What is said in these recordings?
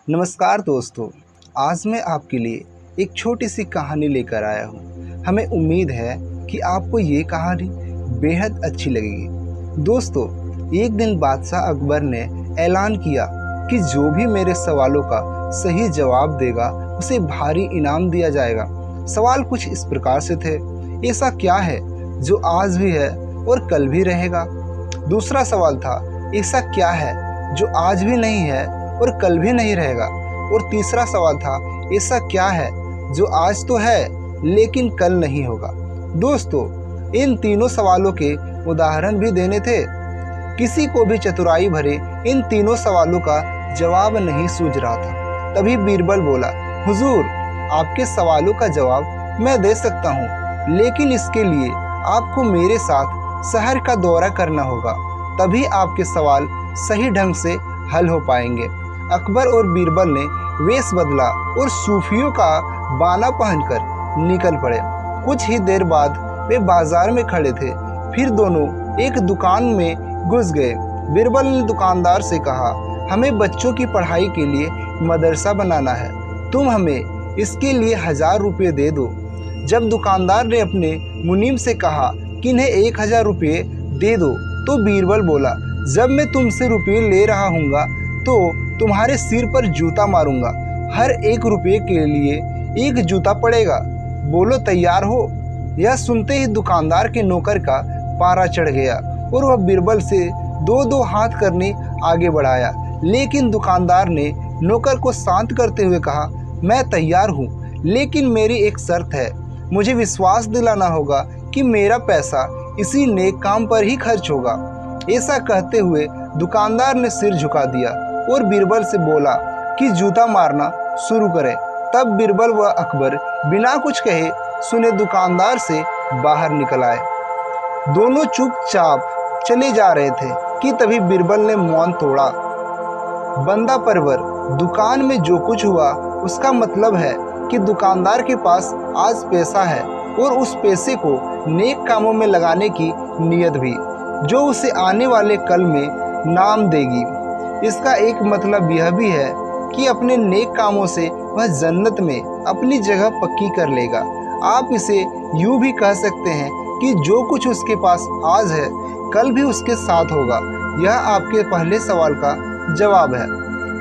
नमस्कार दोस्तों, आज मैं आपके लिए एक छोटी सी कहानी लेकर आया हूँ। हमें उम्मीद है कि आपको ये कहानी बेहद अच्छी लगेगी। दोस्तों, एक दिन बादशाह अकबर ने ऐलान किया कि जो भी मेरे सवालों का सही जवाब देगा उसे भारी इनाम दिया जाएगा। सवाल कुछ इस प्रकार से थे, ऐसा क्या है जो आज भी है और कल भी रहेगा? दूसरा सवाल था, ऐसा क्या है जो आज भी नहीं है और कल भी नहीं रहेगा? और तीसरा सवाल था, ऐसा क्या है जो आज तो है लेकिन कल नहीं होगा? दोस्तों, इन तीनों सवालों के उदाहरण भी देने थे। किसी को भी चतुराई भरे इन तीनों सवालों का जवाब नहीं सूझ रहा था। तभी बीरबल बोला, हुजूर, आपके सवालों का जवाब मैं दे सकता हूँ, लेकिन इसके लिए आपको मेरे साथ शहर का दौरा करना होगा, तभी आपके सवाल सही ढंग से हल हो पाएंगे। अकबर और बीरबल ने वेश बदला और सूफियों का बाना पहनकर निकल पड़े। कुछ ही देर बाद वे बाजार में खड़े थे। फिर दोनों एक दुकान में घुस गए। बीरबल ने दुकानदार से कहा, हमें बच्चों की पढ़ाई के लिए मदरसा बनाना है, तुम हमें इसके लिए 1000 रुपये दे दो। जब दुकानदार ने अपने मुनीम से कहा कि इन्हें 1000 रुपये दे दो, तो बीरबल बोला, जब मैं तुमसे रुपये ले रहा हूँगा तो तुम्हारे सिर पर जूता मारूंगा। हर 1 रुपये के लिए 1 जूता पड़ेगा। बोलो, तैयार हो? यह सुनते ही दुकानदार के नौकर का पारा चढ़ गया और वह बीरबल से 2-2 हाथ करने आगे बढ़ाया। लेकिन दुकानदार ने नौकर को शांत करते हुए कहा, मैं तैयार हूँ, लेकिन मेरी एक शर्त है। मुझे विश्वास दिलाना होगा कि मेरा पैसा इसी नेक काम पर ही खर्च होगा। ऐसा कहते हुए दुकानदार ने सिर झुका दिया और बीरबल से बोला कि जूता मारना शुरू करें। तब बीरबल व अकबर बिना कुछ कहे सुने दुकानदार से बाहर निकल आए। दोनों चुपचाप चले जा रहे थे कि तभी बीरबल ने मौन तोड़ा। बंदा परवर, दुकान में जो कुछ हुआ उसका मतलब है कि दुकानदार के पास आज पैसा है और उस पैसे को नेक कामों में लगाने की नीयत भी, जो उसे आने वाले कल में नाम देगी। इसका एक मतलब यह भी है कि अपने नेक कामों से वह जन्नत में अपनी जगह पक्की कर लेगा। आप इसे यूँ भी कह सकते हैं कि जो कुछ उसके पास आज है कल भी उसके साथ होगा। यह आपके पहले सवाल का जवाब है।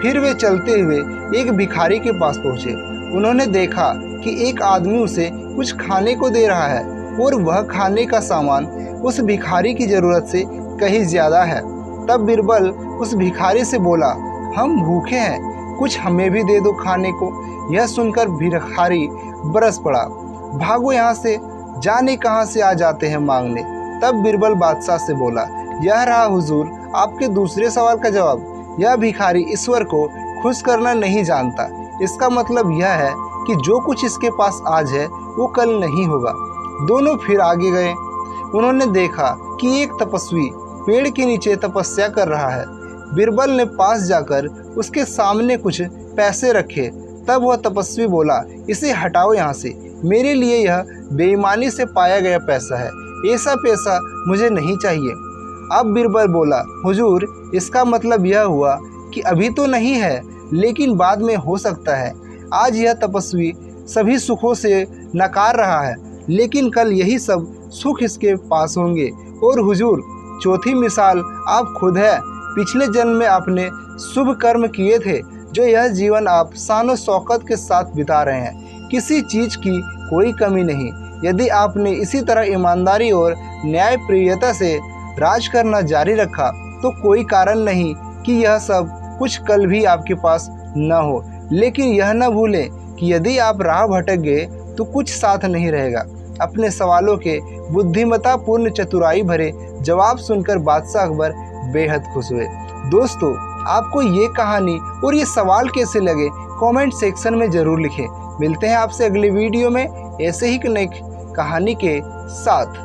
फिर वे चलते हुए एक भिखारी के पास पहुँचे। उन्होंने देखा कि एक आदमी उसे कुछ खाने को दे रहा है और वह खाने का सामान उस भिखारी की ज़रूरत से कहीं ज़्यादा है। तब बीरबल उस भिखारी से बोला, हम भूखे हैं, कुछ हमें भी दे दो खाने को। यह सुनकर भिखारी बरस पड़ा, भागो यहाँ से, जाने कहाँ से आ जाते हैं मांगने। तब बीरबल बादशाह से बोला, यह रहा हुजूर आपके दूसरे सवाल का जवाब। यह भिखारी ईश्वर को खुश करना नहीं जानता। इसका मतलब यह है कि जो कुछ इसके पास आज है वो कल नहीं होगा। दोनों फिर आगे गए। उन्होंने देखा कि एक तपस्वी पेड़ के नीचे तपस्या कर रहा है। बीरबल ने पास जाकर उसके सामने कुछ पैसे रखे। तब वह तपस्वी बोला, इसे हटाओ यहाँ से, मेरे लिए यह बेईमानी से पाया गया पैसा है, ऐसा पैसा मुझे नहीं चाहिए। अब बीरबल बोला, हुजूर, इसका मतलब यह हुआ कि अभी तो नहीं है लेकिन बाद में हो सकता है। आज यह तपस्वी सभी सुखों से नकार रहा है, लेकिन कल यही सब सुख इसके पास होंगे। और हुजूर, चौथी मिसाल आप खुद है। पिछले जन्म में आपने शुभ कर्म किए थे, जो यह जीवन आप शान और शौकत के साथ बिता रहे हैं। किसी चीज़ की कोई कमी नहीं। यदि आपने इसी तरह ईमानदारी और न्यायप्रियता से राज करना जारी रखा तो कोई कारण नहीं कि यह सब कुछ कल भी आपके पास न हो। लेकिन यह न भूलें कि यदि आप राह भटक गए तो कुछ साथ नहीं रहेगा। अपने सवालों के बुद्धिमत्तापूर्ण चतुराई भरे जवाब सुनकर बादशाह अकबर बेहद खुश हुए। दोस्तों, आपको ये कहानी और ये सवाल कैसे लगे कमेंट सेक्शन में ज़रूर लिखें। मिलते हैं आपसे अगली वीडियो में ऐसे ही एक नई कहानी के साथ।